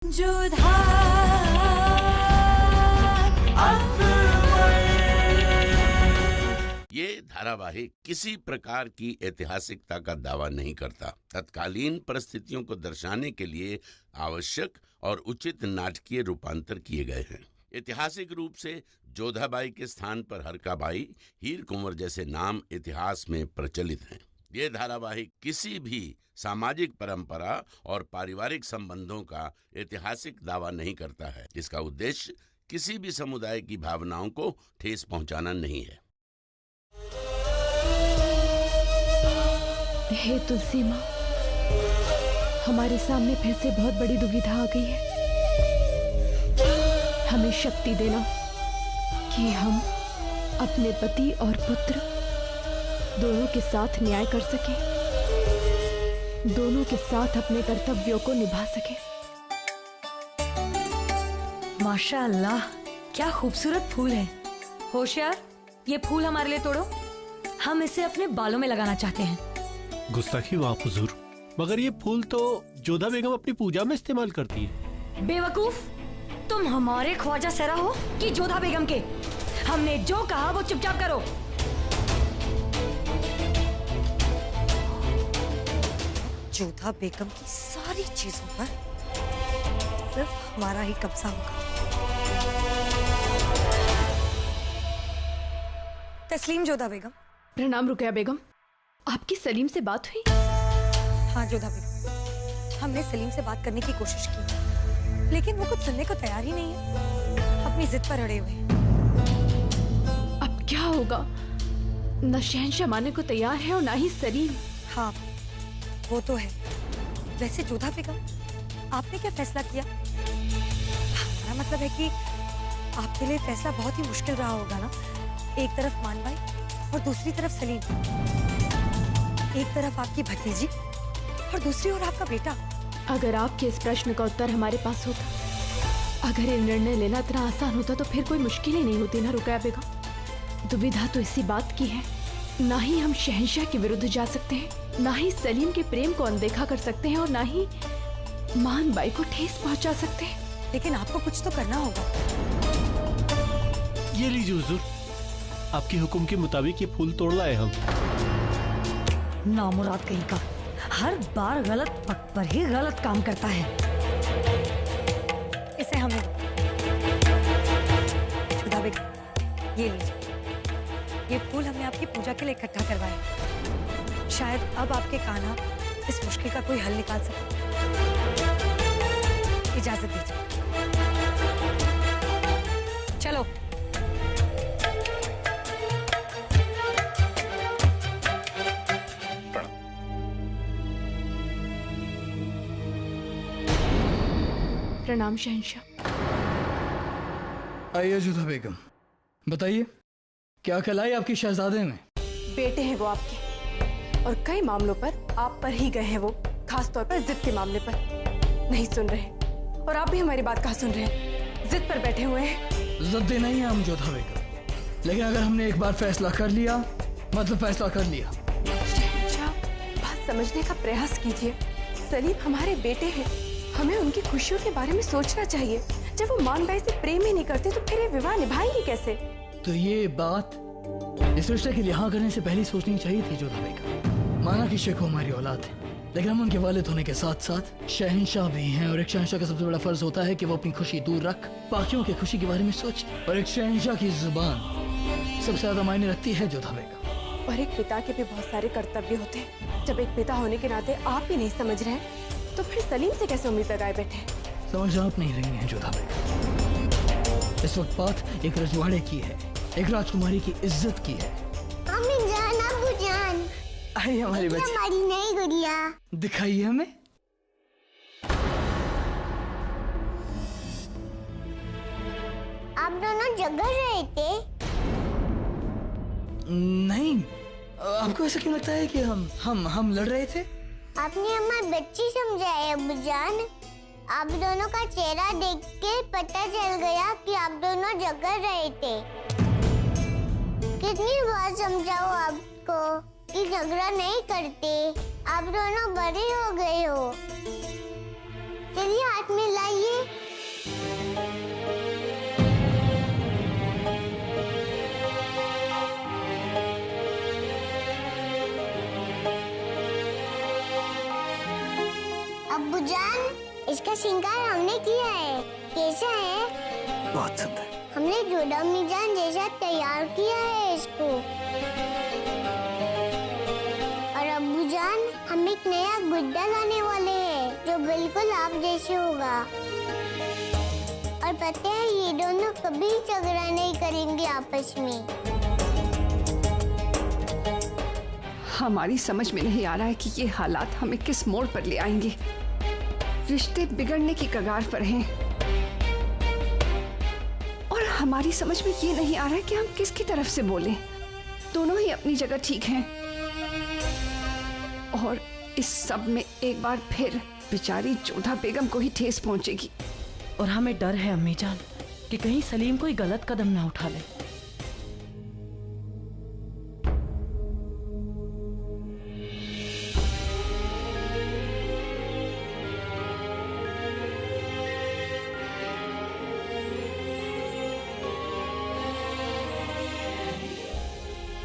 ये धारावाहिक किसी प्रकार की ऐतिहासिकता का दावा नहीं करता। तत्कालीन परिस्थितियों को दर्शाने के लिए आवश्यक और उचित नाटकीय रूपांतर किए गए हैं। ऐतिहासिक रूप से जोधाबाई के स्थान पर हरकाबाई, हीर कुंवर जैसे नाम इतिहास में प्रचलित हैं। ये धारावाहिक किसी भी सामाजिक परंपरा और पारिवारिक संबंधों का ऐतिहासिक दावा नहीं करता है। इसका उद्देश्य किसी भी समुदाय की भावनाओं को ठेस पहुंचाना नहीं है। हे तुलसी माँ, हमारे सामने फिर से बहुत बड़ी दुविधा आ गई है। हमें शक्ति देना कि हम अपने पति और पुत्र दोनों के साथ न्याय कर सकें, दोनों के साथ अपने कर्तव्यों को निभा सकें। माशाअल्लाह, क्या खूबसूरत फूल है। होशियार, ये फूल हमारे लिए तोड़ो, हम इसे अपने बालों में लगाना चाहते हैं। गुस्ताखी वाह हुजूर, मगर ये फूल तो जोधा बेगम अपनी पूजा में इस्तेमाल करती है। बेवकूफ, तुम हमारे ख्वाजा सहरा हो कि जोधा बेगम के? हमने जो कहा वो चुपचाप करो। जोधा बेगम की सारी चीजों पर सिर्फ हमारा ही कब्जा होगा। तस्लीम जोधा बेगम। प्रणाम रुकया बेगम, आपकी सलीम से बात हुई? हाँ जोधा बेगम, हमने सलीम से बात करने की कोशिश की, लेकिन वो कुछ सुनने को तैयार ही नहीं है, अपनी जिद पर अड़े हुए हैं। अब क्या होगा? न शहंशाह मानने को तैयार है और ना ही सलीम। हाँ वो तो है। वैसे जोधा बेगम, आपने क्या फैसला किया? हमारा मतलब है कि आपके लिए फैसला बहुत ही मुश्किल रहा होगा ना। एक तरफ मान भाई और दूसरी तरफ सलीम, एक तरफ आपकी भतीजी और दूसरी ओर आपका बेटा। अगर आपके इस प्रश्न का उत्तर हमारे पास होता, अगर ये निर्णय लेना इतना आसान होता तो फिर कोई मुश्किल ही नहीं होती ना रुकया बेगम। दुविधा तो इसी बात की है, ना ही हम शहंशाह के विरुद्ध जा सकते हैं, ना ही सलीम के प्रेम को अनदेखा कर सकते हैं और ना ही मान बाई को ठेस पहुंचा सकते हैं। लेकिन आपको कुछ तो करना होगा। ये लीजिए हुजूर, आपके हुक्म के मुताबिक ये फूल तोड़ लाए हम। नामुराद कहीं का, हर बार गलत वक्त पर ही गलत काम करता है। इसे हमें जोधा बेगम, ये लीजिए, ये फूल हमने आपकी पूजा के लिए इकट्ठा करवाए। शायद अब आपके कान्हा इस मुश्किल का कोई हल निकाल सके। इजाजत दीजिए। चलो। प्रणाम शहंशाह। आइए जोधा बेगम, बताइए क्या कलाई आपकी शहजादे में? बेटे हैं वो आपके, और कई मामलों पर आप पर ही गए हैं वो, खास तौर पर जिद के मामले पर। नहीं सुन रहे, और आप भी हमारी बात कहाँ सुन रहे हैं, जिद पर बैठे हुए हैं। जिद्दी नहीं है हम जोधा बेगम, लेकिन अगर हमने एक बार फैसला कर लिया मतलब फैसला कर लिया। शहंशाह, बात समझने का प्रयास कीजिए। सलीम हमारे बेटे हैं, हमें उनकी खुशियों के बारे में सोचना चाहिए। जब वो मान बाई से प्रेम ही नहीं करते तो फिर ये विवाह निभाएंगे कैसे? तो ये बात इस रिश्ते के लिए हाँ करने से पहले सोचनी चाहिए थी जोधा बेगम। माना कि शेख हमारी औलाद है, लेकिन हम उनके वालिद होने के साथ साथ शहंशाह भी हैं, और एक शहंशाह का सबसे बड़ा फर्ज होता है कि वो अपनी खुशी दूर रख बाकियों की खुशी के बारे में सोचे। और एक शहंशाह की जुबान सबसे ज्यादा मायने रखती है जोधा बेगम। और एक पिता के भी बहुत सारे कर्तव्य होते हैं। जब एक पिता होने के नाते आप ही नहीं समझ रहे हैं तो फिर सलीम से कैसे उम्मीद लगाए बैठे? समझ आप नहीं रही हैं जोधा बेगम। इस वक्त बात एक रजवाड़े की है, एक राजकुमारी की इज्जत की है। अम्मी जान, अब्बू जान, आई हमारी बच्ची, हमारी नई गुड़िया दिखाइए हमें। आप दोनों जगह रहे थे? नहीं, आपको ऐसा क्यों लगता है कि हम लड़ रहे थे? आपने हमारी बच्ची समझाया अब्बू जान। आप दोनों का चेहरा देख के पता चल गया कि आप दोनों जगह रहे थे। कितनी बार समझाओ आपको कि झगड़ा नहीं करते। आप दोनों बड़े हो गए हो। चलिए हाथ में लाइए। अब्बू जान, इसका श्रृंगार हमने किया है। कैसा है? बहुत सुंदर। हमने जोधा अम्मी जान जैसा तैयार किया है इसको। और अब्बू जान, हम एक नया गुड्डा लाने वाले हैं जो बिल्कुल आप जैसे होगा। और पता है, ये दोनों कभी झगड़ा नहीं करेंगे आपस में। हमारी समझ में नहीं आ रहा है कि ये हालात हमें किस मोड़ पर ले आएंगे। रिश्ते बिगड़ने की कगार पर हैं और हमारी समझ में ये नहीं आ रहा है कि हम किसकी तरफ से बोलें। दोनों ही अपनी जगह ठीक हैं और इस सब में एक बार फिर बेचारी जोधा बेगम को ही ठेस पहुंचेगी। और हमें डर है अम्मी जान कि कहीं सलीम कोई गलत कदम ना उठा ले।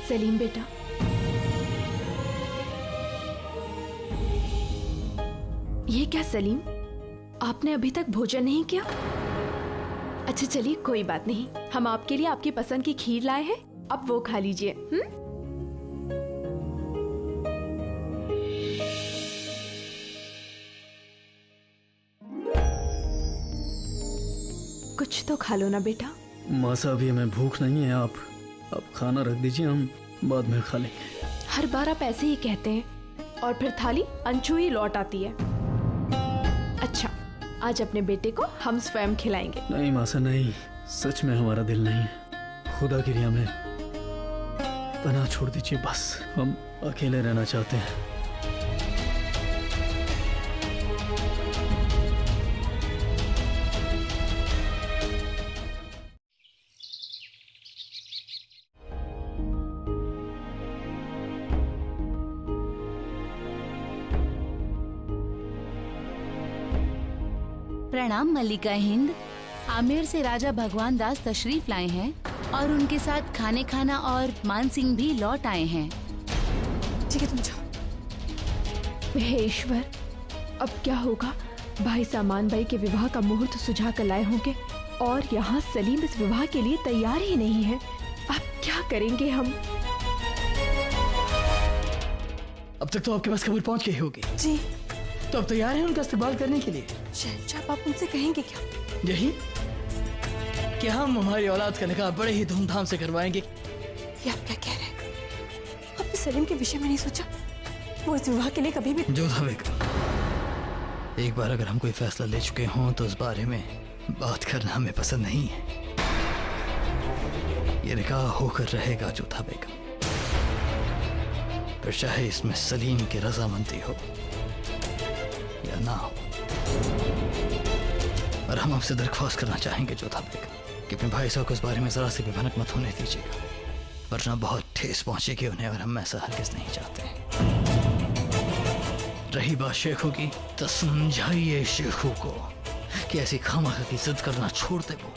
सलीम बेटा, ये क्या सलीम, आपने अभी तक भोजन नहीं किया? अच्छा चलिए कोई बात नहीं, हम आपके लिए आपकी पसंद की खीर लाए हैं, अब वो खा लीजिए। कुछ तो खा लो ना बेटा। माँ साहब, अभी हमें भूख नहीं है, आप खाना रख दीजिए, हम बाद में खा लेंगे। हर बार आप ऐसे ही कहते हैं और फिर थाली अनछुई लौट आती है। अच्छा, आज अपने बेटे को हम स्वयं खिलाएंगे। नहीं माँ साहब, नहीं, सच में हमारा दिल नहीं है। खुदा के लिए हमें पनाह छोड़ दीजिए, बस हम अकेले रहना चाहते हैं। प्रणाम मल्लिका हिंद। आमेर से राजा भगवान दास तशरीफ लाए हैं और उनके साथ खाने खाना और मान सिंह भी लौट आए हैं। ठीक है, तुम जाओ। हे ईश्वर, अब क्या होगा? भाई सामान भाई के विवाह का मुहूर्त सुझा कर लाए होंगे और यहाँ सलीम इस विवाह के लिए तैयार ही नहीं है। अब क्या करेंगे हम? अब तक तो आपके पास खबर पहुंच गई होगी। जी। तो अब तैयार हैं उनका इस्तेमाल करने के लिए? शहंशाह, आप उनसे कहेंगे क्या? यही कि हम हमारी औलाद का निकाह बड़े ही धूमधाम से करवाएंगे। ये आप क्या कह रहे हैं? आपने सलीम के विषय में नहीं सोचा? वो इस विवाह के लिए कभी भी... जोधा बेगम, एक बार अगर हम कोई फैसला ले चुके हों तो उस बारे में बात करना हमें पसंद नहीं है। ये निकाह होकर रहेगा जोधा बेगम, फिर चाहे इसमें सलीम की रजामंदी हो या ना हो। और हम आपसे दरख्वास्त करना चाहेंगे जोधा बेगम कि अपने भाई साहब को इस बारे में जरा से भी भनक मत होने दीजिएगा, वरना बहुत ठेस पहुंचेगी उन्हें और हम ऐसा हरगिज नहीं चाहते। रही बात शेखों की, तो समझाइए शेखों को कि ऐसी खामखा की जिद करना छोड़ दे। वो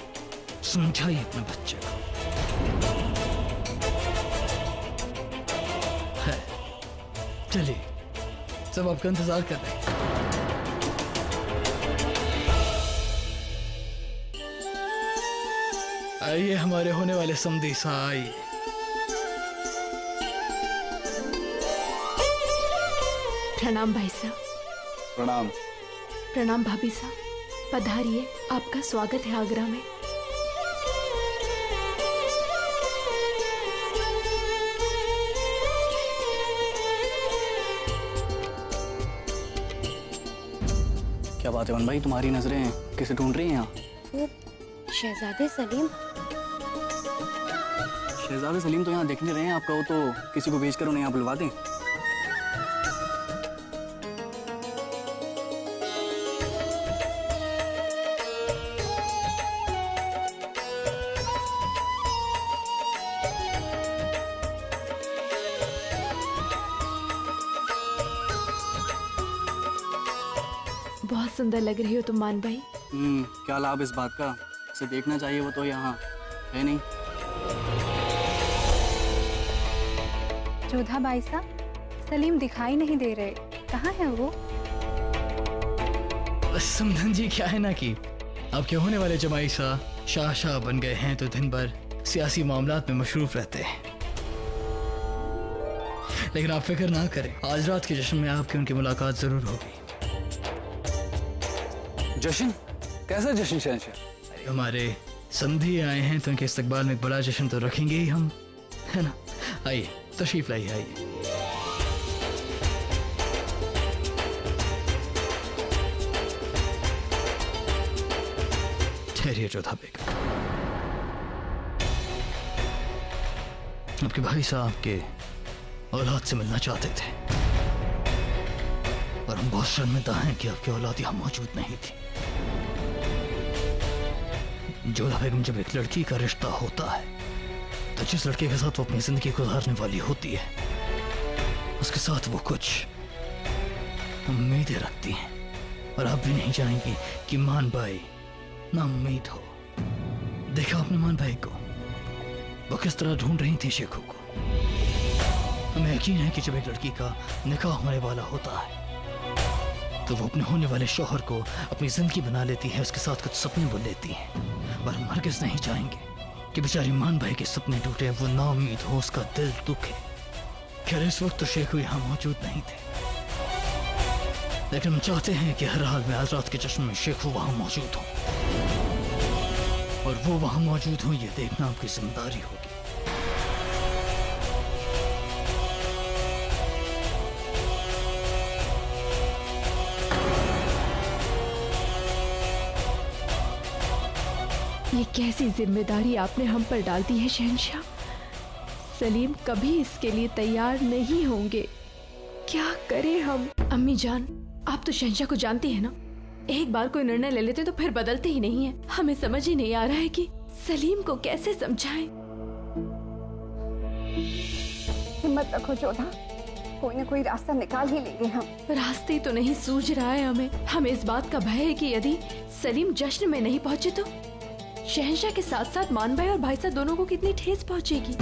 समझाइए अपने बच्चे को। है, चलिए सब आपका इंतजार कर रहे हैं। आइए हमारे होने वाले समधी साहब, आइए। प्रणाम भाई साहब। प्रणाम। प्रणाम भाभी साहब, पधारिए, आपका स्वागत है आगरा में। क्या बात है वन भाई, तुम्हारी नजरें किसे ढूंढ रही हैं यहाँ? वो शहजादे सलीम। शहजादे सलीम तो यहाँ देखने रहे हैं, आप कहो तो किसी को भेजकर उन्हें यहाँ बुलवा दें। बहुत सुंदर लग रही हो तुम मान भाई। क्या लाभ इस बात का? उसे देखना चाहिए, वो तो यहाँ है नहीं। जोधा भाई साहब, सलीम दिखाई नहीं दे रहे, कहाँ है वो? समधन जी, क्या है ना कि आपके होने वाले जमाई साहब शाह बन गए हैं तो दिन भर सियासी मामलात में मशरूफ रहते हैं। लेकिन आप फिक्र ना करें, आज रात के जश्न में आपकी उनकी मुलाकात जरूर होगी। जश्न? कैसा जश्न शहंशाह? हमारे समधी आए हैं तो उनके इस्तकबाल में एक बड़ा जश्न तो रखेंगे ही हम, है ना? आइए, तशरीफ लाइए, आइए। ठहरिए जोधा बेगम, आपके भाई साहब के औलाद से मिलना चाहते थे और हम बहुत शर्मिंदा हैं कि आपकी औलाद यहाँ मौजूद नहीं थी। जोधा बेगम, जब एक लड़की का रिश्ता होता है तो जिस लड़के के साथ वो अपनी जिंदगी गुजारने वाली होती है उसके साथ वो कुछ उम्मीदें रखती हैं, और आप भी नहीं चाहेंगे कि मान भाई ना उम्मीद हो। देखा आपने मान भाई को, वो किस तरह ढूंढ रही थी शेखू को। हमें यकीन है कि जब एक लड़की का निकाह होने वाला होता है तो वो अपने होने वाले शौहर को अपनी जिंदगी बना लेती है, उसके साथ कुछ सपने बुन लेती है, और हम हरगिज़ नहीं चाहेंगे कि बेचारी मान भाई के सपने टूटे, वो नाउम्मीद हो, उसका दिल दुखे। खैर इस वक्त तो शेखू यहाँ मौजूद नहीं थे, लेकिन हम चाहते हैं कि हर हाल में आज रात के जश्न में शेखू वहाँ मौजूद हो, और वो वहाँ मौजूद हो ये देखना आपकी जिम्मेदारी होगी। ये कैसी जिम्मेदारी आपने हम पर डाल दी है शहंशाह? सलीम कभी इसके लिए तैयार नहीं होंगे। क्या करें हम? अम्मी जान, आप तो शहंशाह को जानती है ना, एक बार कोई निर्णय ले लेते तो फिर बदलते ही नहीं है। हमें समझ ही नहीं आ रहा है कि सलीम को कैसे समझाएं। हिम्मत रखो जोधा, कोई ना कोई रास्ता निकाल ही लेंगे हम। रास्ते तो नहीं सूझ रहा है हमें इस बात का भय है कि यदि सलीम जश्न में नहीं पहुंचे तो शहंशाह के साथ साथ मान भाई और भाई साहब दोनों को कितनी ठेस पहुंचेगी।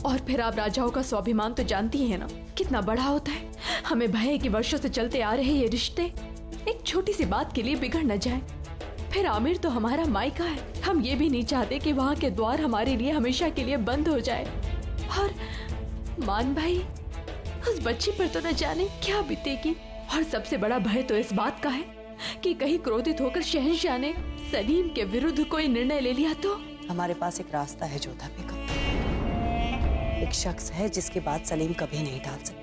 और फिर आप राजाओं का स्वाभिमान तो जानती है ना कितना बड़ा होता है। हमें भय है कि वर्षों से चलते आ रहे ये रिश्ते एक छोटी सी बात के लिए बिगड़ न जाए। फिर आमिर तो हमारा मायका है, हम ये भी नहीं चाहते कि वहाँ के द्वार हमारे लिए हमेशा के लिए बंद हो जाए। और मान भाई, उस बच्ची पर तो न जाने क्या बीतेगी। और सबसे बड़ा भय तो इस बात का है कि कहीं क्रोधित होकर शहंशाह ने सलीम के विरुद्ध कोई निर्णय ले लिया तो। हमारे पास एक रास्ता है जोधा बेगम, एक शख्स है जिसकी बात सलीम कभी नहीं टाल सकते।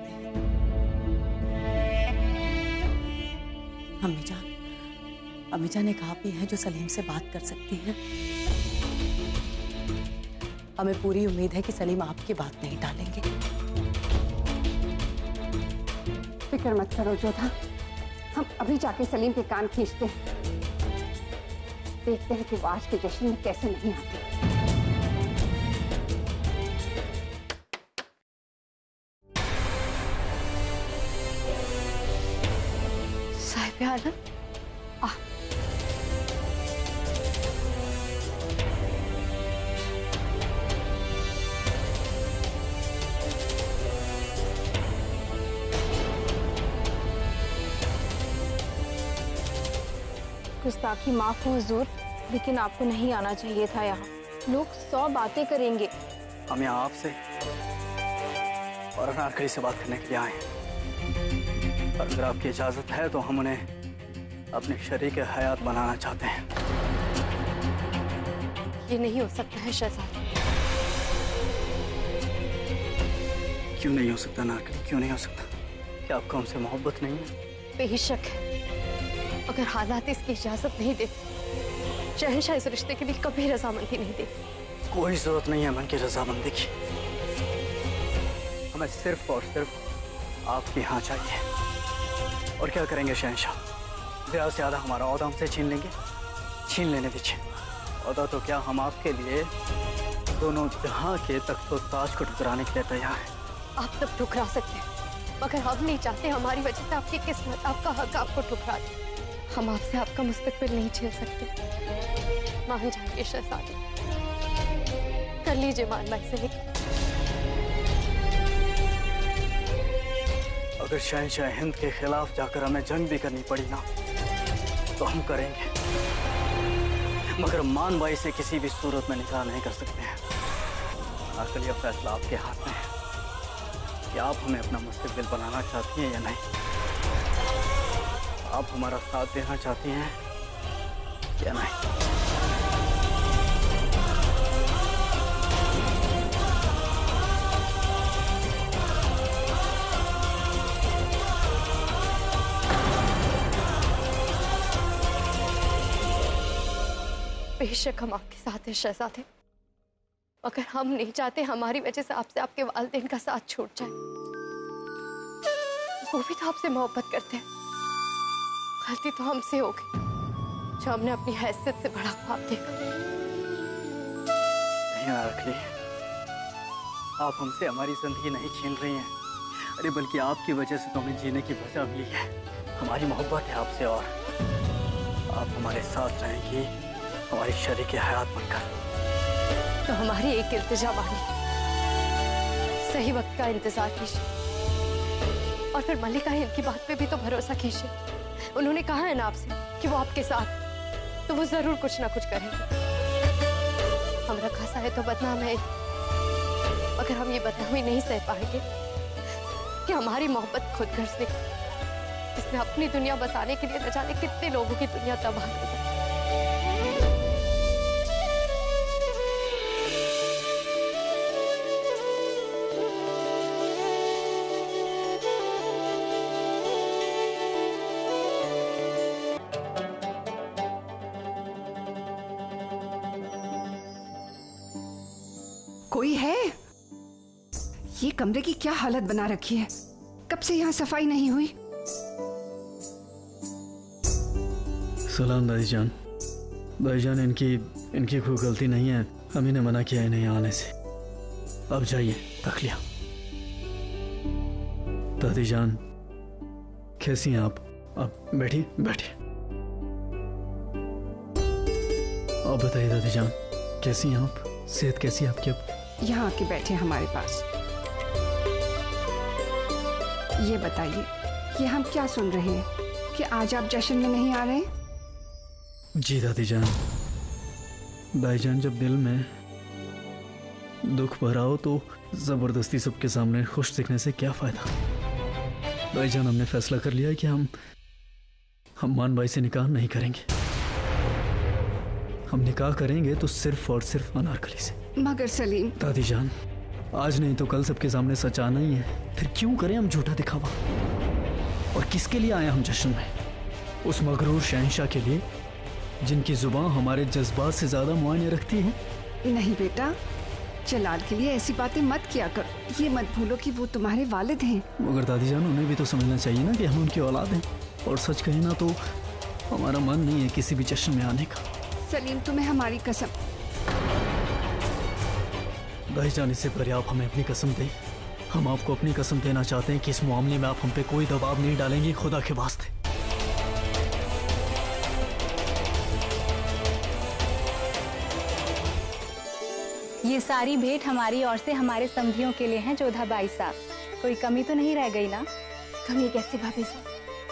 अम्मी जान एक आप ही हैं जो सलीम से बात कर सकती हैं। हमें पूरी उम्मीद है कि सलीम आपकी बात नहीं टालेंगे। फिक्र मत करो जोधा, हम अभी जाके सलीम के कान खींचते हैं, देखते हैं कि वो आज के जश्न में कैसे नहीं आते। साहिब आलम, गुस्ताखी माफ हो हुजूर, लेकिन आपको नहीं आना चाहिए था यहाँ। लोग 100 बातें करेंगे। हम यहाँ आपसे और अनारकली से बात करने के लिए आए हैं, और अगर आपकी इजाजत है तो हम उन्हें अपने शरीक हयात बनाना चाहते हैं। ये नहीं हो सकता है शहजाद। क्यों नहीं हो सकता अनारकली, क्यों नहीं हो सकता? क्या आपको हमसे मोहब्बत नहीं है? बेशक है, अगर हालात इसकी इजाजत नहीं देते, शहंशाह इस रिश्ते के लिए कभी रजामंदी नहीं देती। कोई जरूरत नहीं है मन की रजामंदी की, हमें सिर्फ और सिर्फ आपके यहाँ चाहिए। और क्या करेंगे शहंशाह, ज्यादा से ज्यादा हमारा औहदा हमसे छीन लेंगे? छीन लेने दीजिए, औहदा तो क्या हम आपके लिए दोनों जहां के तख्तो ताज को ठुकराने के लिए तैयार हैं। आप तब ठुकरा सकते हैं, मगर हम नहीं चाहते हमारी वजह से आपकी किस्मत, आपका हक आपको ठुकरा दे। हम आपसे आपका मुस्तकबिल नहीं झेल सकते। मान जाइए शहजादी, कर लीजिए मान भाई से। अगर शहंशाह हिंद के खिलाफ जाकर हमें जंग भी करनी पड़ी ना तो हम करेंगे, मगर मान भाई से किसी भी सूरत में निकाह नहीं कर सकते हैं। आखिर यह फैसला आपके हाथ में है कि आप हमें अपना मुस्तकबिल बनाना चाहती हैं या नहीं। आप हमारा साथ देना चाहती हैं या नहीं। बेशक हम आपके साथ हैं शहजादे, मगर हम नहीं चाहते हमारी वजह से आपसे आपके वालिदैन का साथ छूट जाए। वो भी तो आपसे मोहब्बत करते हैं। गलती तो हमसे हो गई जो हमने अपनी हैसियत से बड़ा ख्वाब देखा। नहीं अरखली, आप हमसे हमारी जिंदगी नहीं छीन रही हैं, अरे बल्कि आपकी वजह से तो हमें जीने की वजह मिली है। हमारी मोहब्बत है आपसे और आप हमारे साथ रहेंगी, हमारी शरीक हयात बनकर। तो हमारी एक इल्तिजा मानिए, सही वक्त का इंतजार कीजिए और फिर मल्लिका हिंद की बात पे भी तो भरोसा कीजिए। उन्होंने कहा है ना आपसे कि वो आपके साथ, तो वो जरूर कुछ ना कुछ करेंगे। हम रखा सा है तो बदनाम है, मगर हम ये बदनामी नहीं सह पाएंगे कि हमारी मोहब्बत खुद गर्ज निकली, जिसने अपनी दुनिया बसाने के लिए न जाने कितने लोगों की दुनिया तबाह कर दी। कोई है? ये कमरे की क्या हालत बना रखी है? कब से यहाँ सफाई नहीं हुई? सलाम दादीजान। दादीजान, इनकी कोई गलती नहीं है, हम इन्हें मना किया है नहीं आने से। अब जाइए, रख लिया। दादीजान कैसी हैं आप? बैठिए बैठिए। आप बताइए दादीजान, कैसी हैं आप? सेहत कैसी है आपकी? अब यहाँ आके बैठे हमारे पास। ये बताइए, ये हम क्या सुन रहे हैं कि आज आप जश्न में नहीं आ रहे? जी दादीजान, दादीजान जब दिल में दुख भरा हो तो जबरदस्ती सबके सामने खुश दिखने से क्या फायदा। दादीजान, हमने फैसला कर लिया है कि हम मान भाई से निकाह नहीं करेंगे। हम निकाह करेंगे तो सिर्फ और सिर्फ अनारकली से। मगर सलीम। दादीजान, आज नहीं तो कल सबके सामने सच आना ही है, फिर क्यों करें हम झूठा दिखावा? और किसके लिए आए हम जश्न में? उस मगरूर शहंशाह के लिए जिनकी जुबान हमारे जज्बात से ज्यादा मुआयने रखती है। नहीं बेटा, जलाल के लिए ऐसी बातें मत किया करो। ये मत भूलो कि वो तुम्हारे वालिद हैं। मगर दादीजान, उन्हें भी तो समझना चाहिए ना कि हम उनकी औलाद हैं। और सच कहें ना तो हमारा मन नहीं है किसी भी जश्न में आने का। सलीम, तुम्हें हमारी कसम। दादीजान, इससे पहले आप हमें अपनी कसम दें। हम आपको अपनी कसम देना चाहते हैं कि इस मामले में आप हम पे कोई दबाव नहीं डालेंगे, खुदा के वास्ते। ये सारी भेंट हमारी ओर से हमारे समधियों के लिए हैं जोधा बाई साहब। कोई कमी तो नहीं रह गई ना? कमी कैसी भाभी साहब,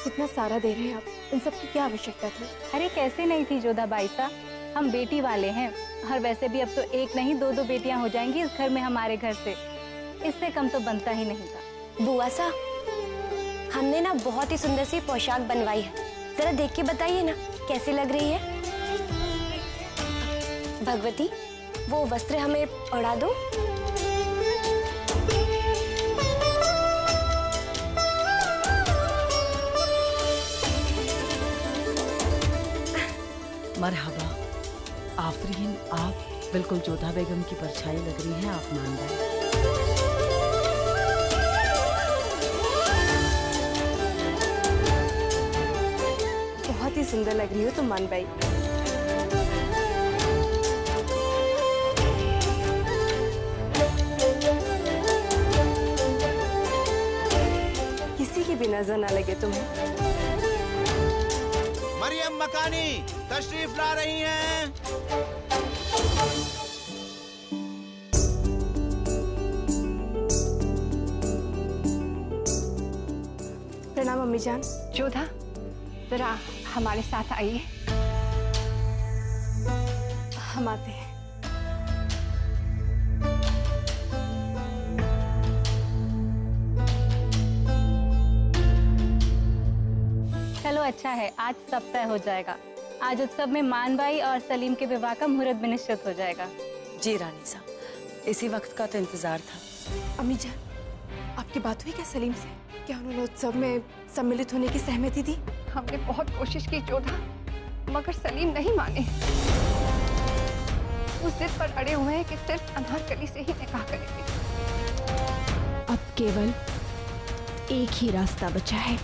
कितना सारा दे रहे हैं आप, इन सब की क्या आवश्यकता थी? अरे कैसे नहीं थी जोधा बाई साहब, हम बेटी वाले हैं। और वैसे भी अब तो एक नहीं दो बेटियां हो जाएंगी इस घर में हमारे घर से। इससे कम तो बनता ही नहीं था। बुआ साहब, हमने ना बहुत ही सुंदर सी पोशाक बनवाई है, जरा देख के बताइए ना कैसी लग रही है। भगवती, वो वस्त्र हमें ओढ़ा दो। मरहबा आफरीन, आप बिल्कुल जोधा बेगम की परछाई लग रही हैं। आप मान रहे हैं। बहुत ही सुंदर लग रही हो तुम मान भाई। किसी की भी नजर ना लगे तुम्हें। मरियम मकानी तशरीफ ला रही हैं। प्रणाम अम्मी जान। जोधा, जरा हमारे साथ आइए। हम आते हैं। चलो अच्छा है, आज सब तय हो जाएगा। आज उत्सव में मानबाई और सलीम के विवाह का मुहूर्त भी निश्चित हो जाएगा। जी रानी साहब, इसी वक्त का तो इंतजार था। अम्मी जान, आपकी बात हुई क्या सलीम से? क्या उन्होंने उत्सव में सम्मिलित होने की सहमति दी? हमने बहुत कोशिश की जोधा, मगर सलीम नहीं माने। उस जिद पर अड़े हुए हैं कि सिर्फ अनारकली से ही निकाह करेंगे। अब केवल एक ही रास्ता बचा है।